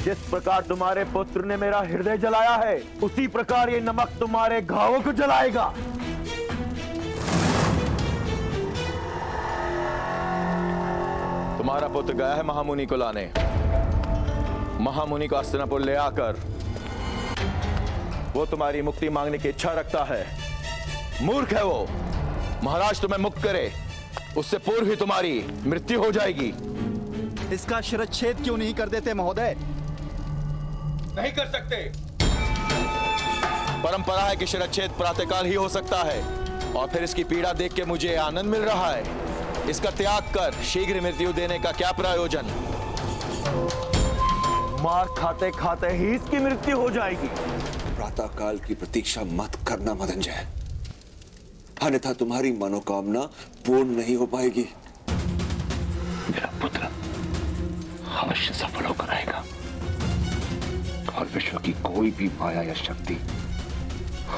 जिस प्रकार तुम्हारे पुत्र ने मेरा हृदय जलाया है, उसी प्रकार ये नमक तुम्हारे घावों को जलाएगा। तुम्हारा पुत्र गया है महामुनि को लाने। महामुनि को हस्तिनापुर ले आकर वो तुम्हारी मुक्ति मांगने की इच्छा रखता है। मूर्ख है वो। महाराज तुम्हें मुक्त करे उससे पूर्व ही तुम्हारी मृत्यु हो जाएगी। इसका शिरच्छेद क्यों नहीं कर देते महोदय? नहीं कर सकते। परंपरा है कि शिरच्छेद प्रातःकाल ही हो सकता है, और फिर इसकी पीड़ा देख के मुझे आनंद मिल रहा है। इसका त्याग कर शीघ्र मृत्यु देने का क्या प्रयोजन? मार खाते खाते ही इसकी मृत्यु हो जाएगी। प्रातःकाल की प्रतीक्षा मत करना मदनजय, अन्यथा तुम्हारी मनोकामना पूर्ण नहीं हो पाएगी। मेरा पुत्र अवश्य सफल होकर आएगा, और विश्व की कोई भी माया या शक्ति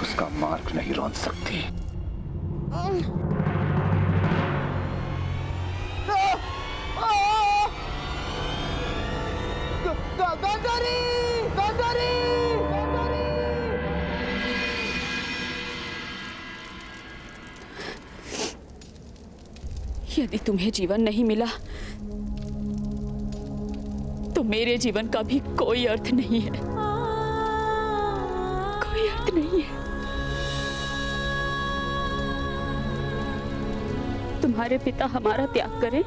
उसका मार्ग नहीं रोक सकती। यदि तुम्हें जीवन नहीं मिला तो मेरे जीवन का भी कोई अर्थ नहीं है, कोई अर्थ नहीं है। तुम्हारे पिता हमारा त्याग करें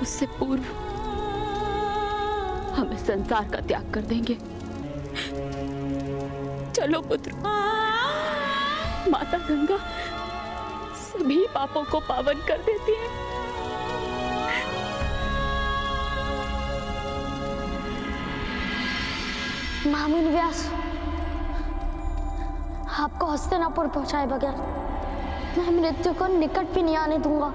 उससे पूर्व हम इस संसार का त्याग कर देंगे। चलो पुत्र, माता गंगा सभी पापों को पावन कर देती है। महामुनि व्यास, आपको हस्तिनापुर पहुंचाए बगैर मैं मृत्यु को निकट भी नहीं आने दूंगा।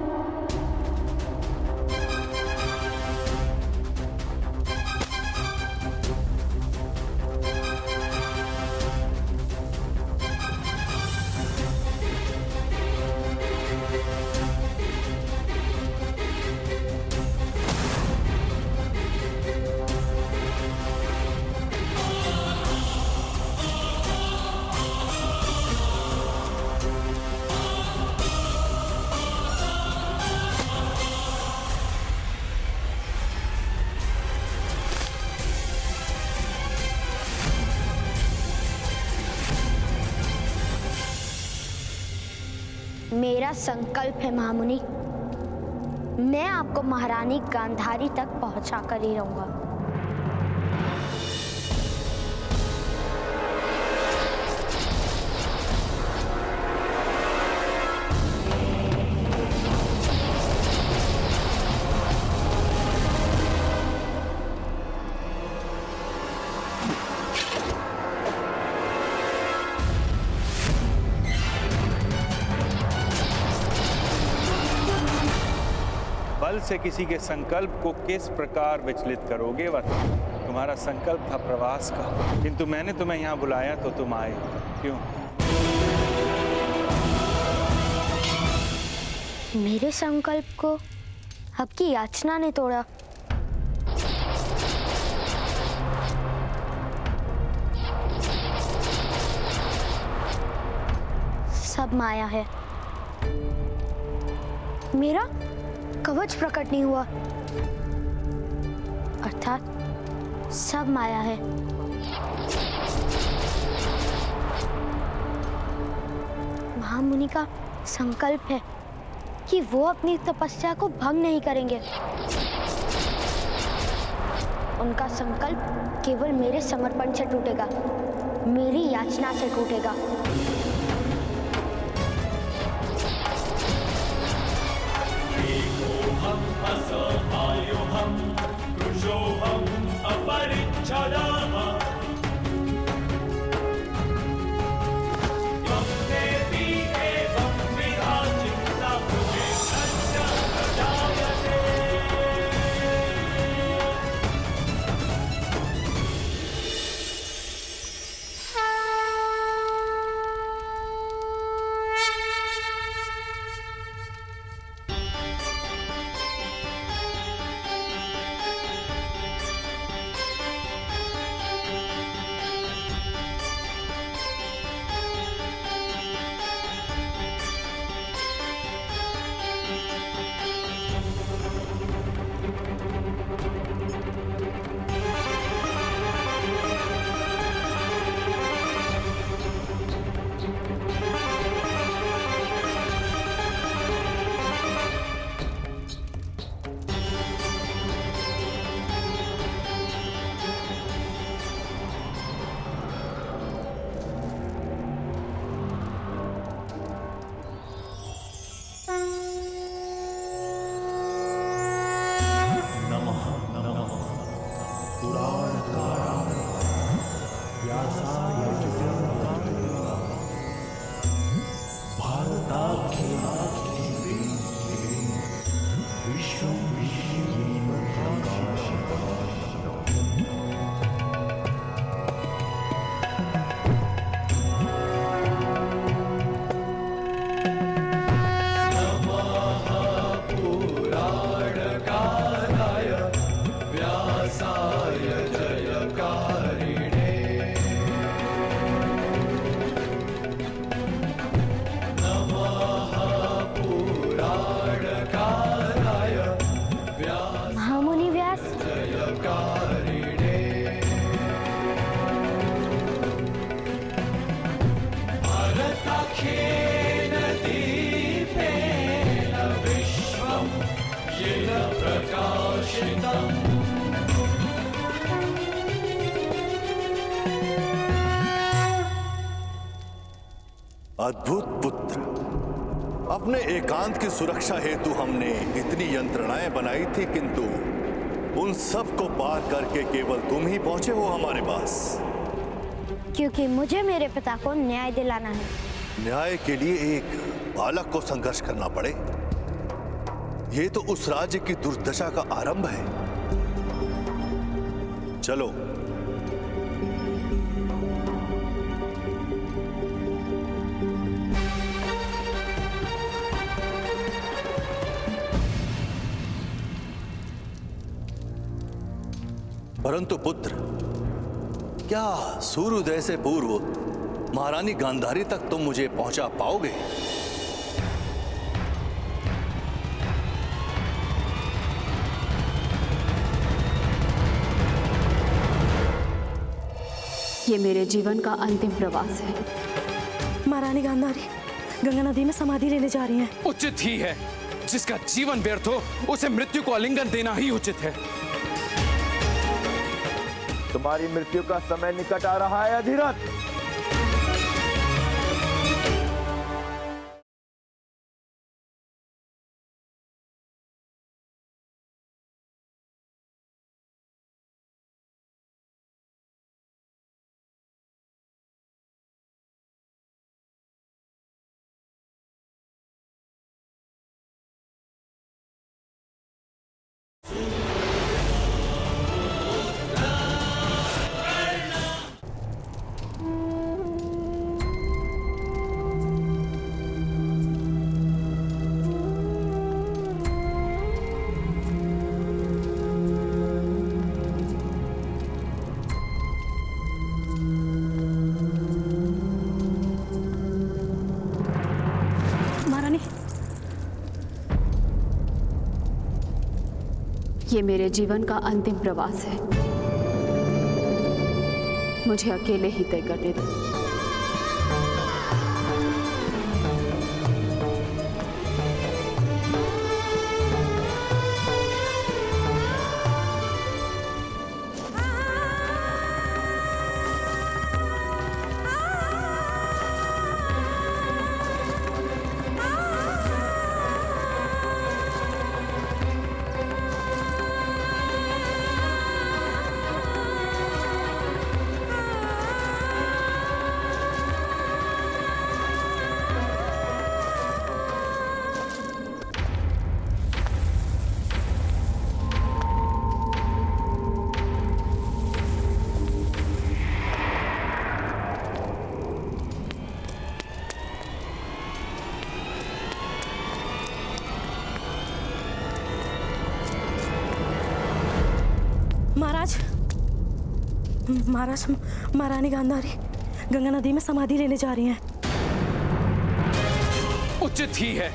मेरा संकल्प है महामुनि, मैं आपको महारानी गांधारी तक पहुंचा कर ही रहूंगा। बल से किसी के संकल्प को किस प्रकार विचलित करोगे? वह तुम्हारा संकल्प था प्रवास का, किंतु मैंने तुम्हें यहाँ बुलाया तो तुम आए। क्यों? मेरे संकल्प को आपकी याचना ने तोड़ा। सब माया है। मेरा कवच प्रकट नहीं हुआ, अर्थात सब माया है। महामुनि का संकल्प है कि वो अपनी तपस्या को भंग नहीं करेंगे। उनका संकल्प केवल मेरे समर्पण से टूटेगा, मेरी याचना से टूटेगा। अद्भुत पुत्र, अपने एकांत की सुरक्षा हेतु हमने इतनी यंत्रणाएं बनाई थी, किंतु उन सब को पार करके केवल तुम ही पहुंचे हो हमारे पास। क्योंकि मुझे मेरे पिता को न्याय दिलाना है। न्याय के लिए एक बालक को संघर्ष करना पड़े, ये तो उस राज्य की दुर्दशा का आरंभ है। चलो। परंतु पुत्र, क्या सूर्योदय से पूर्व महारानी गांधारी तक तुम मुझे पहुंचा पाओगे? ये मेरे जीवन का अंतिम प्रवास है। महारानी गांधारी गंगा नदी में समाधि लेने जा रही हैं। उचित ही है। जिसका जीवन व्यर्थ हो उसे मृत्यु को आलिंगन देना ही उचित है। तुम्हारी मृत्यु का समय निकट आ रहा है अधिरथ। ये मेरे जीवन का अंतिम प्रवास है। मुझे अकेले ही तय करने दो। महाराज, महारानी गांधारी गंगा नदी में समाधि लेने जा रही हैं। उचित ही है।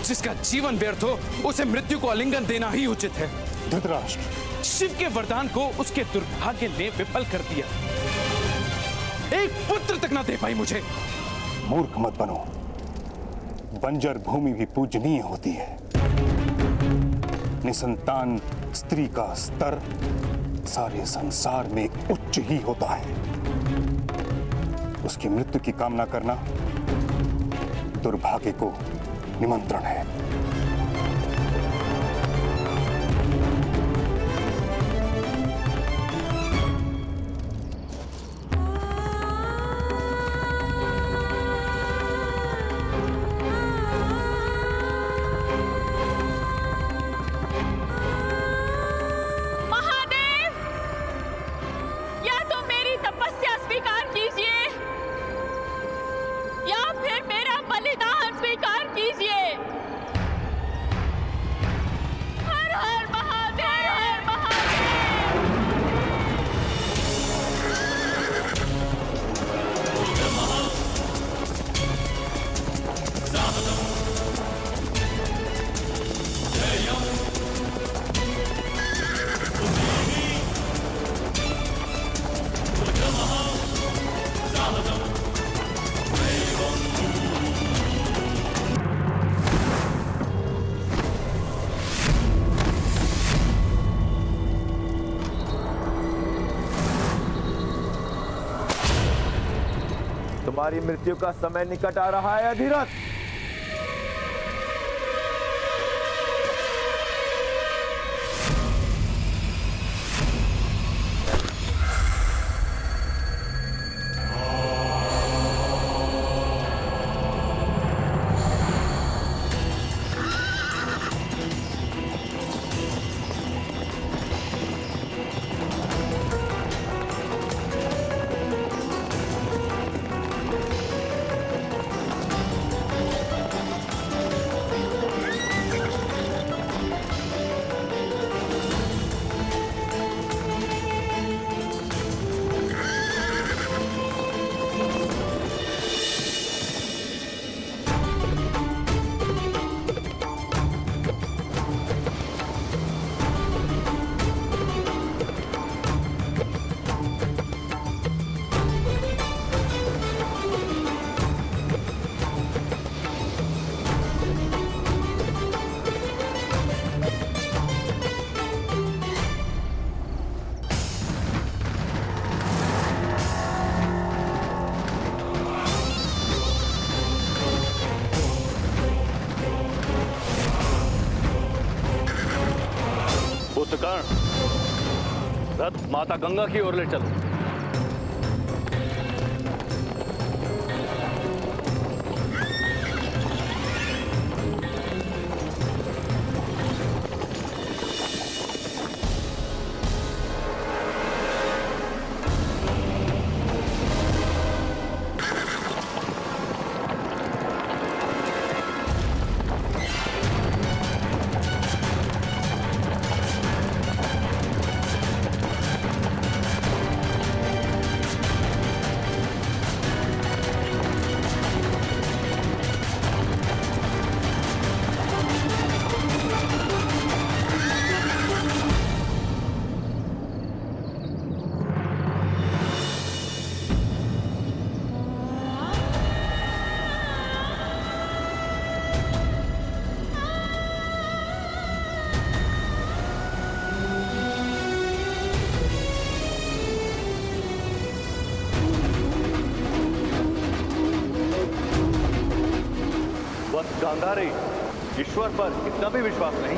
जिसका जीवन व्यर्थ हो उसे मृत्यु को आलिंगन देना ही उचित है। धृतराष्ट्र, शिव के वरदान को उसके दुर्भाग्य ने विफल कर दिया। एक पुत्र तक ना दे पाई मुझे। मूर्ख मत बनो। बंजर भूमि भी पूजनीय होती है। निसंतान स्त्री का स्तर सारे संसार में उच्च ही होता है। उसकी मृत्यु की कामना करना दुर्भाग्य को निमंत्रण है। तुम्हारी मृत्यु का समय निकट आ रहा है अधिरथ। रथ माता गंगा की ओर ले चलो। गांधारी, ईश्वर पर इतना भी विश्वास नहीं।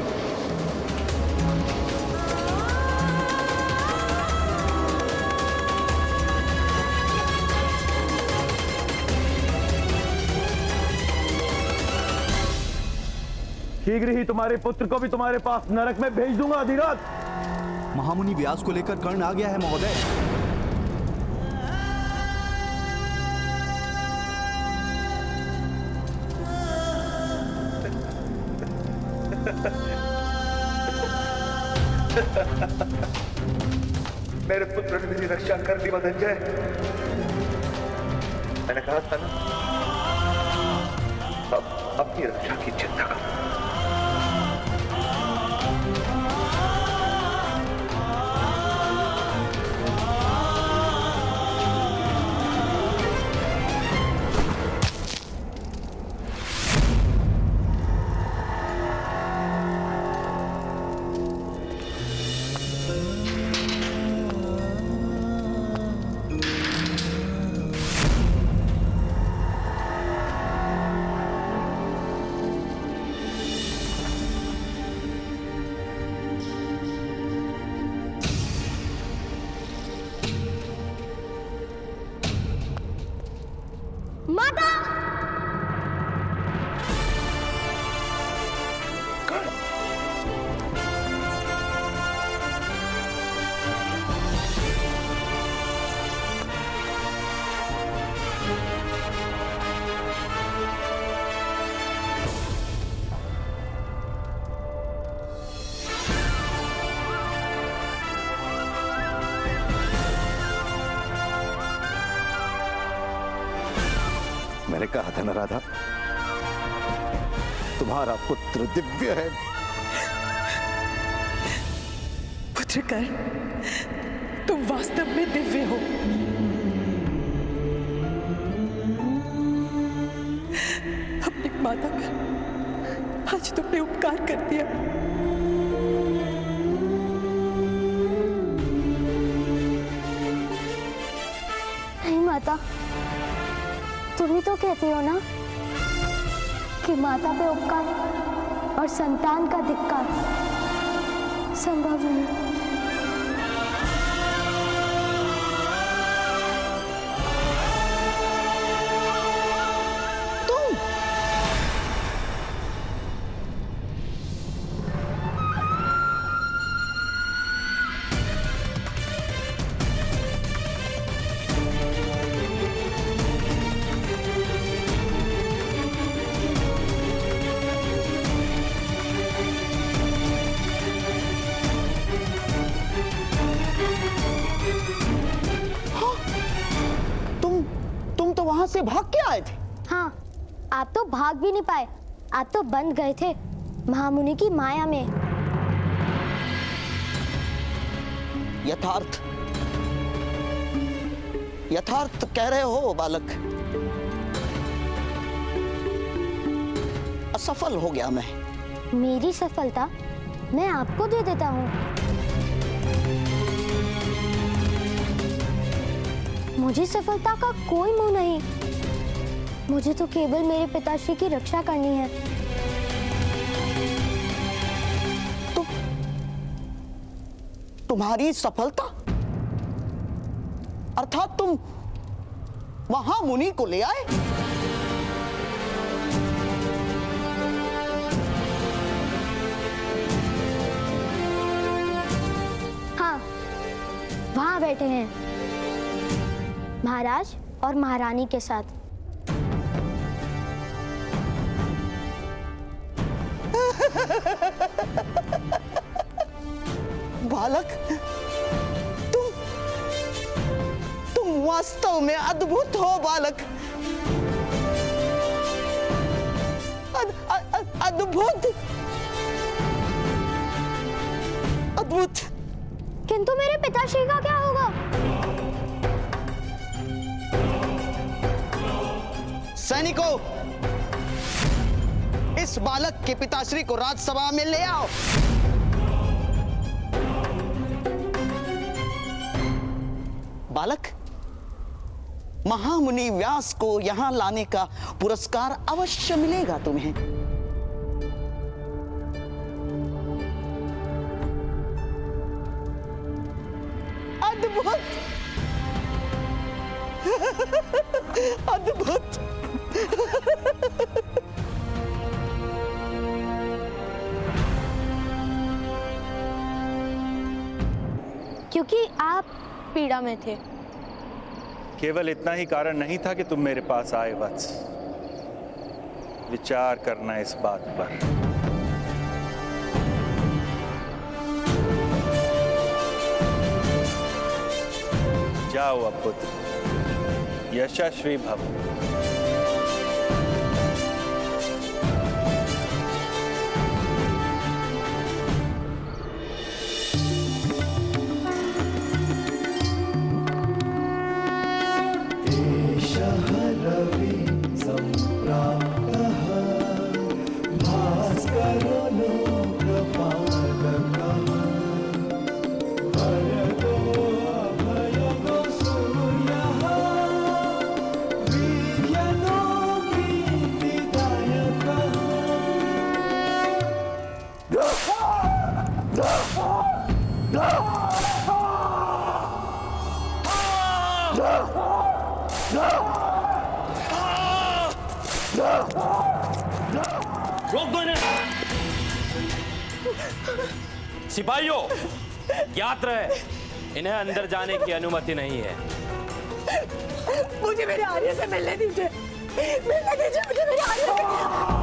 शीघ्र ही तुम्हारे पुत्र को भी तुम्हारे पास नरक में भेज दूंगा अधिरथ। महामुनि व्यास को लेकर कर्ण आ गया है महोदय। मेरे पुत्र ने मेरी रक्षा कर दी मदनजय। मैंने कहा था ना, अब अपनी रक्षा की चिंता करो। मैंने कहा था ना राधा, तुम्हारा पुत्र दिव्य है। पुत्र कर्ण, तुम वास्तव में दिव्य हो। अपनी माता पर आज तुमने उपकार कर दिया। नहीं माता, तुम ही तो कहती हो ना कि माता पे उपकार और संतान का धिक्कार संभव नहीं। वहां से भाग के आए थे? हाँ, आप तो भाग भी नहीं पाए, आप तो बंद गए थे महामुनि की माया में। यथार्थ कह रहे हो बालक। असफल हो गया मैं। मेरी सफलता मैं आपको दे देता हूँ। मुझे सफलता का कोई मोह नहीं। मुझे तो केवल मेरे पिताश्री की रक्षा करनी है। तुम्हारी सफलता अर्थात तुम महामुनि को ले आए? हाँ, वहां बैठे हैं महाराज और महारानी के साथ। बालक, तुम वास्तव में अद्भुत हो बालक। अद्भुत, अद्भुत। किंतु मेरे पिताश्री का क्या होगा? सैनिकों, इस बालक के पिताश्री को राजसभा में ले आओ। बालक, महामुनि व्यास को यहां लाने का पुरस्कार अवश्य मिलेगा तुम्हें। अद्भुत, अद्भुत। क्योंकि आप पीड़ा में थे। केवल इतना ही कारण नहीं था कि तुम मेरे पास आए वत्स। विचार करना इस बात पर। जाओ अब पुत्र, यशस्वी भव। रोक दो इन्हें। सिपाहियों, याद रहे, इन्हें अंदर जाने की अनुमति नहीं है। मुझे मेरे आर्य से मिलने दीजिए, मुझे मेरे आर्य से।